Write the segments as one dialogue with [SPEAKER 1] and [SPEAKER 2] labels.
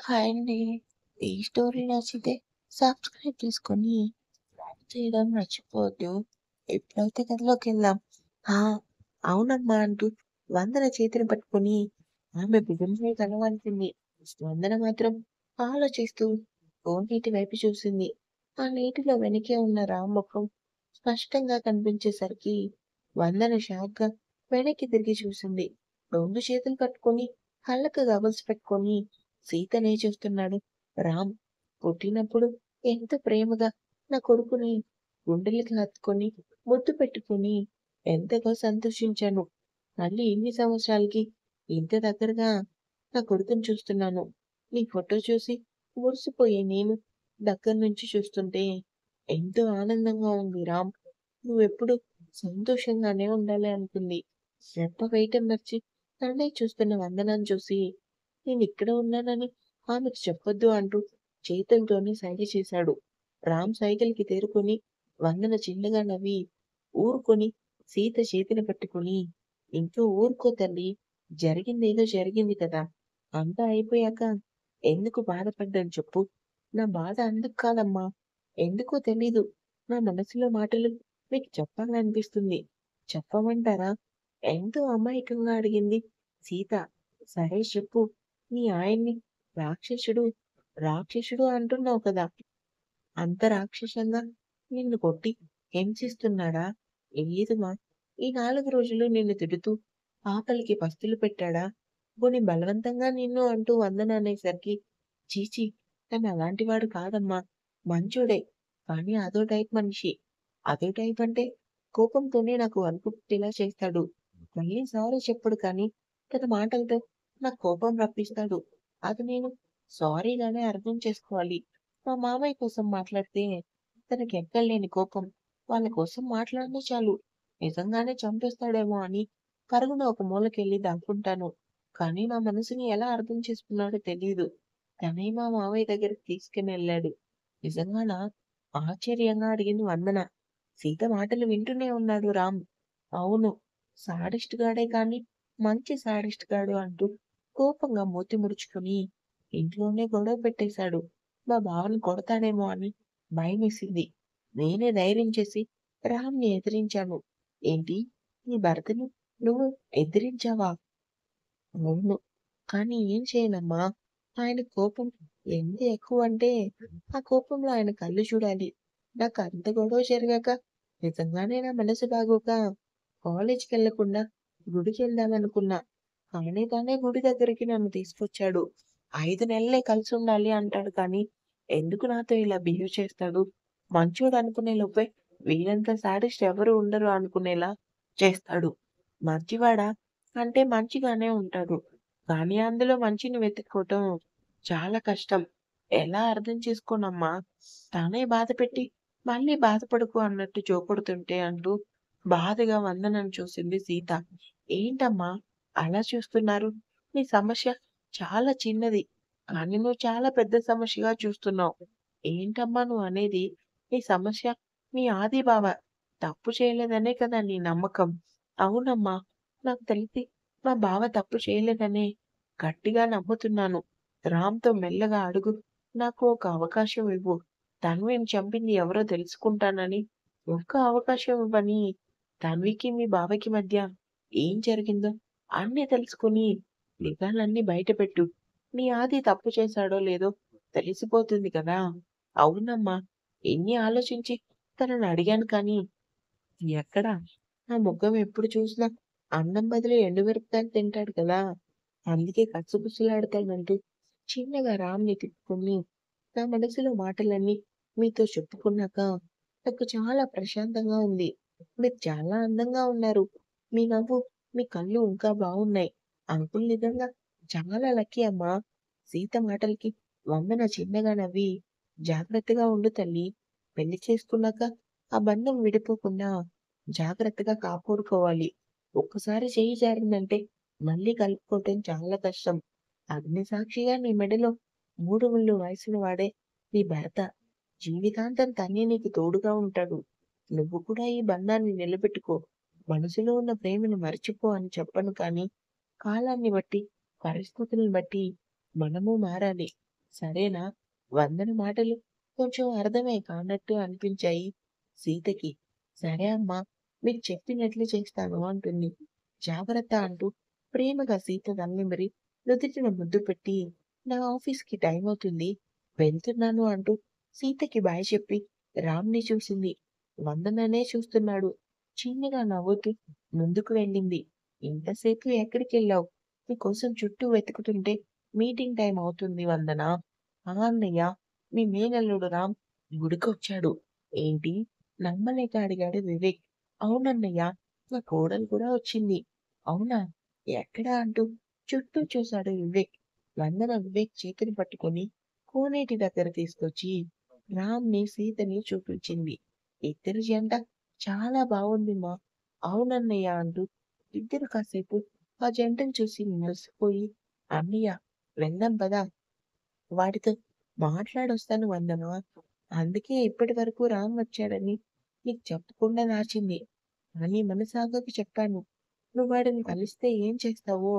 [SPEAKER 1] Hi అండి. ఈ story నచ్చితే సబ్స్క్రైబ్ చేసుకొని లైక్ చేయడం మర్చిపోవద్దు. ఇప్పుడైతే కథలోకెళ్దాం. ఆ! అవునమ్మా అంటూ వందన చేతిని పట్టుకొని ఆమె భుజంపై తలవాల్చింది. వందన మాత్రం ఆలోచిస్తూ ఫోన్ నీటి వైపు చూసింది. ఆ నీటిలో వెనకే ఉన్న రామ్ ముఖం స్పష్టంగా కనిపించేసరికి వందన షాక్‌గా వెనక్కి తిరిగి చూసింది. 2 చేతులు కట్టుకొని కళ్ళకు గగల్స్ పెట్టుకొని సీతనే చూస్తున్నాడు రామ్. పుట్టినప్పుడు ఎంతో ప్రేమగా నా కొడుకుని గుండెలకి హత్తుకొని ముద్దు పెట్టుకొని ఎంతగా సంతోషించాను. మళ్ళీ ఇన్ని సంవత్సరాలకి ఇంత దగ్గరగా నా కొడుకుని చూస్తున్నాను. నీ ఫోటో చూసి మురిసిపోయే నేను దగ్గర నుంచి చూస్తుంటే ఎంతో ఆనందంగా ఉంది రామ్. నువ్వెప్పుడు సంతోషంగానే ఉండాలి అనుకుంది. రెప్ప వేయటం మర్చి నన్నే చూస్తున్న వందనాన్ని చూసి నేనిక్కడ ఉన్నానని ఆమెకు చెప్పొద్దు అంటూ చేతులతోనే సైగ చేశాడు. రామ్ సైగలికి తేరుకొని వందన చిన్నగా నవ్వి ఊరుకొని సీత చేతిని పట్టుకొని ఇంకా ఊరుకో తల్లి. జరిగిందేదో జరిగింది కదా! అంతా అయిపోయాక ఎందుకు బాధపడ్డాను చెప్పు? నా బాధ అందుకు కాదమ్మా. ఎందుకో తెలీదు. నా మనసులో మాటలు మీకు చెప్పాలనిపిస్తుంది. చెప్పమంటారా? ఎంతో అమాయకంగా అడిగింది సీత. సరే చెప్పు. మీ ఆయన్ని రాక్షసుడు, రాక్షసుడు అంటున్నావు కదా! అంత రాక్షసంగా నిన్ను కొట్టి హింసిస్తున్నాడా? లేదుమా. ఈ 4 రోజులు నిన్ను తిడుతూ ఆకలికి పస్తులు పెట్టాడా? పోనీ బలవంతంగా నిన్ను అంటూ వందన అనేసరికి ఛీ! తను అలాంటివాడు కాదమ్మా. మంచోడే. కానీ అదో టైప్ మనిషి. అదో టైప్ అంటే కోపంతోనే నాకు వణుకు పుట్టేలా చేస్తాడు. మళ్ళీ సారీ చెప్పడు కానీ తన మాటలతో నాకు కోపం రప్పిస్తాడు. అది నేను సారీగానే అర్థం చేసుకోవాలి. మా మామయ్య కోసం మాట్లాడితే తనకెక్కడలేని కోపం. వాళ్ళ కోసం మాట్లాడినా చాలు నిజంగానే చంపేస్తాడేమో అని పరుగున ఒక మూలకెళ్ళి దాక్కుంటాను. కానీ నా మనసుని ఎలా అర్థం చేసుకున్నాడో తెలీదు. తనే మా మావయ్య దగ్గరికి తీసుకునెళ్ళాడు. నిజంగానా? ఆశ్చర్యంగా అడిగింది వందన. సీత మాటలు వింటూనే ఉన్నాడు రామ్. అవును. శాడిస్ట్ గాడే కానీ మంచి శాడిస్ట్ గాడు అంటూ కోపంగా మూతి ముడుచుకొని ఇంట్లోనే గొడవ పెట్టేశాడు. మా బావని కొడతాడేమో అని భయమేసింది. నేనే ధైర్యం చేసి రామ్‌ని ఎదిరించాను. ఏంటి? నీ భర్తని నువ్వు ఎదిరించావా? అవును. కానీ ఏం చేయనమ్మా? ఆయన కోపం ఎంత ఎక్కువంటే, ఆ కోపంలో ఆయన కళ్ళు చూడాలి. నాకు అంత గొడవ జరిగాక నిజంగానే నా మనసు బాగోక కాలేజ్‌కెళ్ళకుండా గుడికెళ్దామనుకున్నా. కానీ తనే గుడి దగ్గరికి నన్ను తీసుకొచ్చాడు. 5 నెలలే కలిసుండాలి అంటాడు కానీ, ఎందుకు నాతో ఇలా బిహేవ్ చేస్తాడు? మంచోడు అనుకునే లోపే వీడంత శాడిస్ట్ ఎవరు ఉండరు అనుకునేలా చేస్తాడు. మంచివాడా? అంటే మంచిగానే ఉంటాడు. కానీ అందులో మంచిని వెతుక్కోవటం చాలా కష్టం. ఎలా అర్థం చేసుకోనమ్మా? తానే బాధపెట్టి మళ్ళీ బాధపడకు అన్నట్టు జోకొడుతుంటే అంటూ బాధగా వందనను చూసింది సీత. ఏంటమ్మా అలా చూస్తున్నారు? నీ సమస్య చాలా చిన్నది. కానీ నువ్వు చాలా పెద్ద సమస్యగా చూస్తున్నావు. ఏంటమ్మా నువ్వనేది? నీ సమస్య మీ ఆది బావ తప్పు చేయలేదనే కదా నీ నమ్మకం. అవునమ్మా. నాకు తెలిసి మా బావ తప్పు చేయలేదనే గట్టిగా నమ్ముతున్నాను. రామ్‌తో మెల్లగా అడుగు. నాకు ఒక అవకాశం ఇవ్వు. తన్విని చంపింది ఎవరో తెలుసుకుంటానని ఒక్క అవకాశం ఇవ్వని తన్వికి మీ బావకి మధ్య ఏం జరిగిందో అన్నీ తెలుసుకొని నిజాలన్నీ బయటపెట్టు. మీ ఆది తప్పు చేశాడో లేదో తెలిసిపోతుంది కదా! అవునమ్మా. ఎన్ని ఆలోచించి తనని అడిగాను కానీ ఎక్కడ? నా మొఖం ఎప్పుడు చూసినా అన్నం బదులు ఎండుమిరపకాయలు తింటాడు కదా! అందుకే కసుబుసులాడతానంటూ చిన్నగా రామ్‌ని తిప్పుకొని, నా మనసులో మాటలన్నీ మీతో చెప్పుకున్నాక నాకు చాలా ప్రశాంతంగా ఉంది. మీరు చాలా అందంగా ఉన్నారు. మీ నవ్వు, మీ కళ్ళు ఇంకా బావున్నాయి. అంకుల్ నిజంగా చాలా లక్కీ అమ్మా. సీత మాటలకి వందన చిన్నగా నవ్వి, జాగ్రత్తగా ఉండు తల్లి. పెళ్లి చేసుకున్నాక ఆ బంధం విడిపోకుండా జాగ్రత్తగా కాపాడుకోవాలి. ఒక్కసారి చెయ్యి జారిందంటే మళ్ళీ కలుపుకోవటం చాలా కష్టం. అగ్ని సాక్షిగా నీ మెడలో 3 ముళ్ళు వేసిన వాడే నీ భర్త. జీవితాంతం తనే నీకు తోడుగా ఉంటాడు. నువ్వు కూడా ఈ బంధాన్ని నిలబెట్టుకో. మనసులో ఉన్న ప్రేమను మర్చిపో అని చెప్పను కానీ, కాలాన్ని బట్టి, పరిస్థితులను బట్టి మనము మారాలి. సరేనా? వందన మాటలు కొంచెం అర్థమే కానట్టు అనిపించాయి సీతకి. సరే అమ్మా, మీరు చెప్పినట్లు చేస్తాను అంటుంది. జాగ్రత్త అంటూ ప్రేమగా సీత తలనిమిరి నుదుటిన ముద్దు పెట్టి, నా ఆఫీస్‌కి టైం అవుతుంది. వెళ్తున్నాను అంటూ సీతకి బాయ్ చెప్పి రామ్‌ని చూసింది. వందననే చూస్తున్నాడు. చిన్నగా నవ్వుతూ ముందుకు వెళ్ళింది. ఇంతసేపు ఎక్కడికెళ్ళావు? నీకోసం చుట్టూ వెతుకుతుంటే మీటింగ్ టైం అవుతుంది వందన. ఆ అన్నయ్య, మీ మేనల్లుడు రామ్ గుడికొచ్చాడు. ఏంటి? నమ్మలేక అడిగాడు వివేక్. అవునన్నయ్య, నా కోడలు కూడా వచ్చింది. అవునా? ఎక్కడ అంటూ చుట్టూ చూశాడు వివేక్. వందన వివేక్ చేతిని పట్టుకొని కోనేటి దగ్గర తీసుకొచ్చి రామ్‌ని, సీతని చూపించింది. ఇద్దరి జంట చాలా బావుందిమా. అవునన్నయ్య అంటూ ఇద్దరు కాసేపు ఆ జంటను చూసి మురిసిపోయి, అన్నయ్య వెళ్దాం పద. వాడితో మాట్లాడొస్తాను వందన. అందుకే ఇప్పటి వరకు రామ్ వచ్చాడని నీకు చెప్పకుండా దాచింది. కానీ మనసాగక చెప్పాను. నువ్వు వాడిని కలిస్తే ఏం చేస్తావో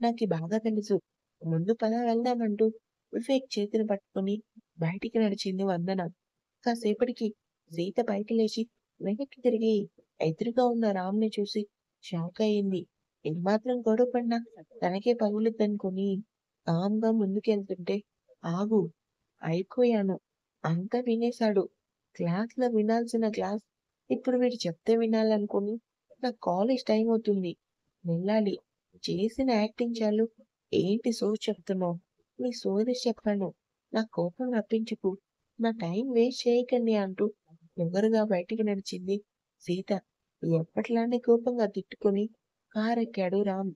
[SPEAKER 1] నాకి బాగా తెలుసు. ముందు పద వెళ్దామంటూ వివేక్ చేతిని పట్టుకొని బయటికి నడిచింది వందన. కాసేపటికి సీత పైకి లేచి వెనక్కి తిరిగి ఎదురుగా ఉన్న రామ్‌ని చూసి షాక్ అయింది. ఏమాత్రం గొడవ పడినా తనకే పగులుద్దనుకుని కామ్‌గా ముందుకెళ్తుంటే, ఆగు, అయిపోయాను. అంతా వినేశాడు. క్లాస్‌లో వినాల్సిన క్లాస్ ఇప్పుడు వీడు చెప్తే వినాలనుకుని నాకు కాలేజ్ టైం అవుతుంది. వెళ్ళాలి. చేసిన యాక్టింగ్ చాలు. ఏంటి సోది చెప్తున్నావు? నీ సోది చెప్పాను. నా కోపం రప్పించకు. నా టైం వేస్ట్ చేయకండి అంటూ పొగరుగా బయటికి నడిచింది సీత. ఎప్పటిలానే కోపంగా తిట్టుకొని కారెక్కాడు రామ్.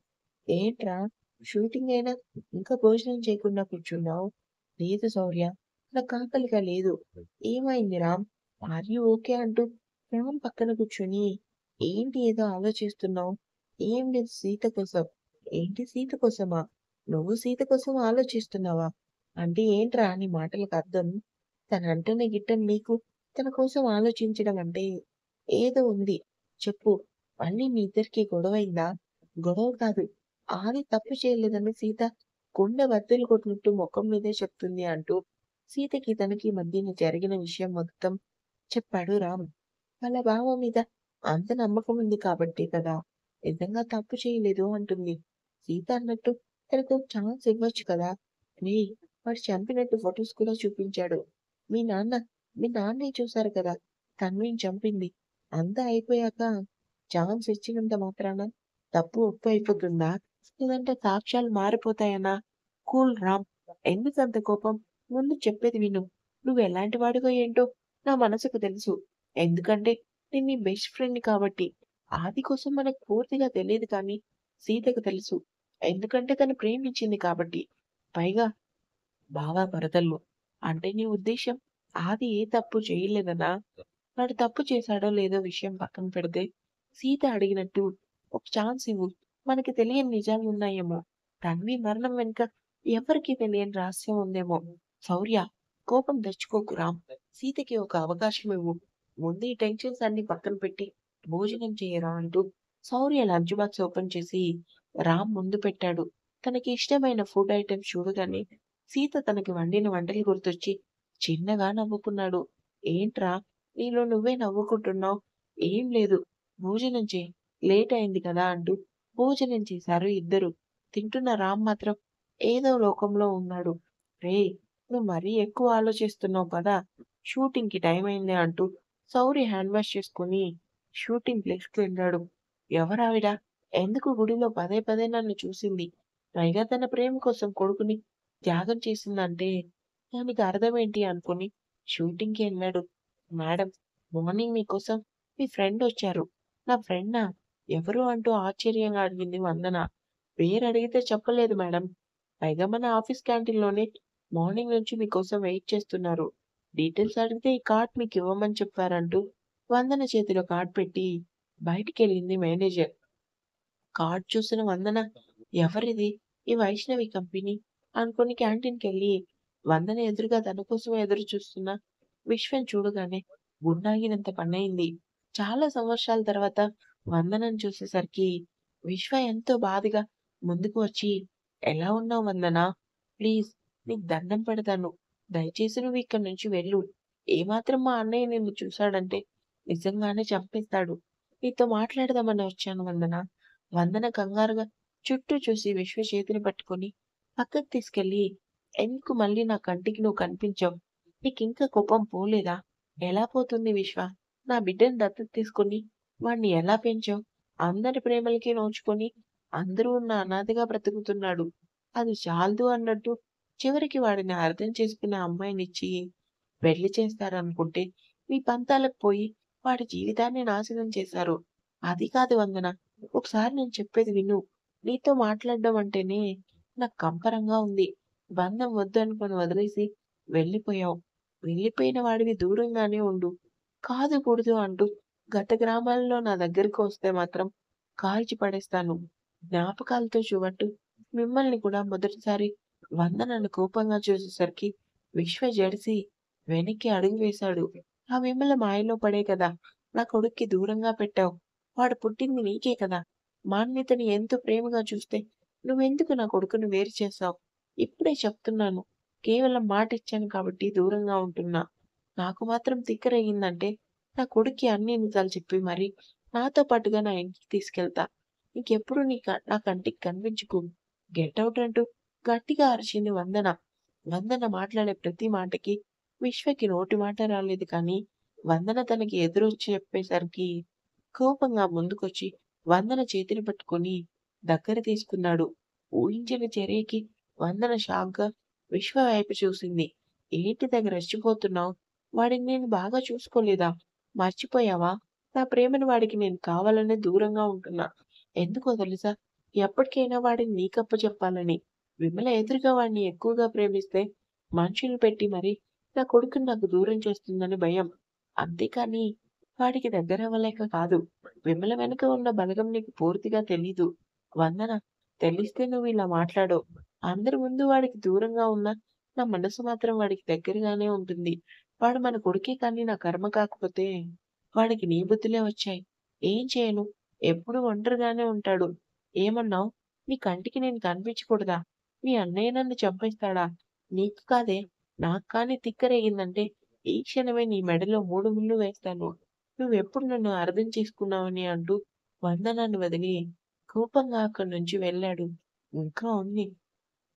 [SPEAKER 1] ఏంట్రా, షూటింగ్ అయినా ఇంకా భోజనం చేయకుండా కూర్చున్నావు? లేదు శౌర్య, నాకు ఆకలిగా లేదు. ఏమైంది రామ్? ఆర్ యూ ఓకే అంటూ రామ్ పక్కన కూర్చొని ఏంటి ఏదో ఆలోచిస్తున్నావు? ఏం లేదు సీత కోసం. ఏంటి సీత కోసమా? నువ్వు సీత కోసం ఆలోచిస్తున్నావా? అంటే ఏంట్రా నీ మాటలకు అర్థం? తనంటేనే గిట్టని నీకు తన కోసం ఆలోచించడం అంటే ఏదో ఉంది. చెప్పు. మళ్ళీ మీ ఇద్దరికీ గొడవైందా? గొడవ కాదు. ఆది తప్పు చేయలేదని సీత గుండె బద్దలు కొట్టినట్టు మొఖం మీదే చెప్తుంది అంటూ సీతకి తనకి మధ్యన జరిగిన విషయం మొత్తం చెప్పాడు రామ్. వాళ్ళ బావ మీద అంత నమ్మకం ఉంది కాబట్టే కదా నిజంగా తప్పు చేయలేదు అంటుంది. సీత అన్నట్టు తనకు ఛాన్స్ ఇవ్వచ్చు కదా. రేయ్, వాడు చంపినట్టు ఫొటోస్ కూడా చూపించాడు. మీ నాన్న మీ నాన్నే చూసారు కదా తన్విని చంపింది. అంతా అయిపోయాక ఛాన్స్ ఇచ్చినంత మాత్రాన తప్పు ఒప్పు అయిపోతుందా? లేదంటే సాక్ష్యాలు మారిపోతాయనా? కూల్ రామ్. ఎందుకంత కోపం? ముందు చెప్పేది విను. నువ్వు ఎలాంటి వాడివో ఏంటో నా మనసుకు తెలుసు. ఎందుకంటే నేను నీ బెస్ట్ ఫ్రెండ్‌ని కాబట్టి. ఆది కోసం మనకు పూర్తిగా తెలీదు కానీ సీతకు తెలుసు. ఎందుకంటే తను ప్రేమించింది కాబట్టి. పైగా బాగా వరదల్లో. అంటే నీ ఉద్దేశ్యం ఆది ఏ తప్పు చేయలేదనా? వాడు తప్పు చేశాడో లేదో విషయం పక్కన పెడితే, సీత అడిగినట్టు ఒక ఛాన్స్ ఇవ్వు. మనకి తెలియని నిజాలున్నాయేమో. తన్వి మరణం వెనుక ఎవరికీ తెలియని రహస్యం ఉందేమో. శౌర్య, కోపం తెచ్చుకోకు రామ్. సీతకి ఒక అవకాశం ఇవ్వు. ముందు ఈ టెన్షన్స్ అన్ని పక్కన పెట్టి భోజనం చేయరా అంటూ శౌర్య లంచ్ బాక్స్ ఓపెన్ చేసి రామ్ ముందు పెట్టాడు. తనకి ఇష్టమైన ఫుడ్ ఐటెమ్స్ చూడగానే సీత తనకి వండిన వంటలు గుర్తొచ్చి చిన్నగా నవ్వుకున్నాడు. ఏంట్రా, నీలో నువ్వే నవ్వుకుంటున్నావు? ఏం లేదు. భోజనం చెయ్యి. లేట్ అయింది కదా అంటూ భోజనం చేశారు ఇద్దరు. తింటున్న రామ్ మాత్రం ఏదో లోకంలో ఉన్నాడు. రేయ్, నువ్వు మరీ ఎక్కువ ఆలోచిస్తున్నావు కదా. షూటింగ్ కి టైం అయింది అంటూ సౌరి హ్యాండ్ వాష్ చేసుకుని షూటింగ్ ప్లేస్‌కి వెళ్ళాడు. ఎవరావిడ? ఎందుకు గుడిలో పదే పదే నన్ను చూసింది? పైగా తన ప్రేమ కోసం కొడుకుని త్యాగం చేసిందంటే దానికి అర్థమేంటి అనుకుని షూటింగ్‌కి వెళ్ళాడు. మేడం, మార్నింగ్ మీకోసం మీ ఫ్రెండ్ వచ్చారు. నా ఫ్రెండా? ఎవరు అంటూ ఆశ్చర్యంగా అడిగింది వందన. పేరడిగితే చెప్పలేదు మేడం. పైగా మన ఆఫీస్ క్యాంటీన్‌లోనే మార్నింగ్ నుంచి మీకోసం వెయిట్ చేస్తున్నారు. డీటెయిల్స్ అడిగితే ఈ కార్డ్ మీకివ్వమని చెప్పారంటూ వందన చేతిలో కార్డ్ పెట్టి బయటికెళ్ళింది మేనేజర్. కార్డ్ చూసిన వందన ఎవరిది? ఈ వైష్ణవి కంపెనీ అనుకుని క్యాంటీన్‌కెళ్ళి వందన ఎదురుగా తన కోసమే ఎదురు చూస్తున్న విశ్వం చూడగానే గుండాగినంత పనయింది. చాలా సంవత్సరాల తర్వాత వందనను చూసేసరికి విశ్వ ఎంతో బాధగా ముందుకు వచ్చి ఎలా ఉన్నావు వందన? ప్లీజ్ నీకు దండం పెడతాను. దయచేసి నువ్వు ఇక్కడి నుంచి వెళ్ళు. ఏమాత్రం మా అన్నయ్య నిన్ను చూశాడంటే నిజంగానే చంపేస్తాడు. నీతో మాట్లాడదామని వచ్చాను వందన. వందన కంగారుగా చుట్టూ చూసి విశ్వ చేతిని పట్టుకొని పక్కకు తీసుకెళ్ళి, ఎందుకు మళ్ళీ నా కంటికి నువ్వు కనిపించావు? నీకింకా కోపం పోలేదా? ఎలా పోతుంది విశ్వ? నా బిడ్డని దత్తత తీసుకొని వాణ్ణి ఎలా పెంచావు? అందరి ప్రేమలకి నోచుకొని అందరూ ఉన్న అనాథగా బ్రతుకుతున్నాడు. అది చాలదు అన్నట్టు చివరికి వాడిని అర్థం చేసుకునే అమ్మాయినిచ్చి పెళ్లి చేస్తారనుకుంటే మీ పంతాలకు పోయి వాడి జీవితాన్ని నాశనం చేశారు. అది కాదు వందన. ఒకసారి నేను చెప్పేది విను. నీతో మాట్లాడడం అంటేనే నాకు కంపరంగా ఉంది. బంధం వద్దు అనుకుని వదిలేసి వెళ్ళిపోయావు. వెళ్ళిపోయిన వాడివి దూరంగానే ఉండు. కాదు కూడదు అంటూ గత గ్రామాలలో నా దగ్గరికి వస్తే మాత్రం కాల్చి పడేస్తాను. జ్ఞాపకాలతో చూవట్టు మిమ్మల్ని కూడా మొదటిసారి వందనను కోపంగా చూసేసరికి విశ్వ జడిసి వెనక్కి అడుగు వేశాడు. ఆ విమల మాయలో పడే కదా నా కొడుక్కి దూరంగా పెట్టావు. వాడు పుట్టింది నీకే కదా. మాన్యతని ఎంతో ప్రేమగా చూస్తే నువ్వెందుకు నా కొడుకుని వేరు చేశావు? ఇప్పుడే చెప్తున్నాను. కేవలం మాట ఇచ్చాను కాబట్టి దూరంగా ఉంటున్నా. నాకు మాత్రం తిక్కరేగిందంటే నా కొడుక్కి అన్ని నిజాలు చెప్పి మరి నాతో పాటుగా నా ఇంటికి తీసుకెళ్తా. ఇంకెప్పుడు నా కంటికి కనిపించకు. గెట్ ఔట్ అంటూ గట్టిగా అరిచింది వందన. వందన మాట్లాడే ప్రతి మాటకి విశ్వకి నోటి మాట రాలేదు కానీ వందన తనకి ఎదురొచ్చి చెప్పేసరికి కోపంగా ముందుకొచ్చి వందన చేతిని పట్టుకొని దగ్గర తీసుకున్నాడు. ఊహించని చర్యకి వందన షాక్‌గా విశ్వ వైపు చూసింది. ఏంటి తెగ రెచ్చిపోతున్నావు? వాడిని నేను బాగా చూసుకోలేదా? మర్చిపోయావా? నా ప్రేమను వాడికి నేను కావాలనే దూరంగా ఉంటున్నా. ఎందుకో తెలుసా? ఎప్పటికైనా వాడిని నీకప్పచెప్పాలని. విమల ఎదురుగా వాడిని ఎక్కువగా ప్రేమిస్తే మనుషులు పెట్టి మరి నా కొడుకుని నాకు దూరం చేస్తుందని భయం. అంతేకాని వాడికి దగ్గరవ్వలేక కాదు. విమల వెనుక ఉన్న బలగం నీకు పూర్తిగా తెలీదు. వందన, తెలిస్తే నువ్వు ఇలా మాట్లాడవు. అందరి ముందు వాడికి దూరంగా ఉన్నా నా మనసు మాత్రం వాడికి దగ్గరగానే ఉంటుంది. వాడు మన కొడుకే కానీ నా కర్మ కాకపోతే వాడికి నీ బుద్ధులే వచ్చాయి. ఏం చేయను? ఎప్పుడూ ఒంటరిగానే ఉంటాడు. ఏమన్నావు? నీ కంటికి నేను కనిపించకూడదా? మీ అన్నయ్య నన్ను చంపేస్తాడా? నీకు కాదే, నాకు కానీ తిక్కరేగిందంటే ఈ క్షణమే నీ మెడలో 3 ముళ్ళు వేస్తాను. నువ్వెప్పుడు నన్ను అర్థం చేసుకున్నావని అంటూ వందనాన్ని వదిలి కోపంగా అక్కడి నుంచి వెళ్ళాడు. ఇంకా ఉంది.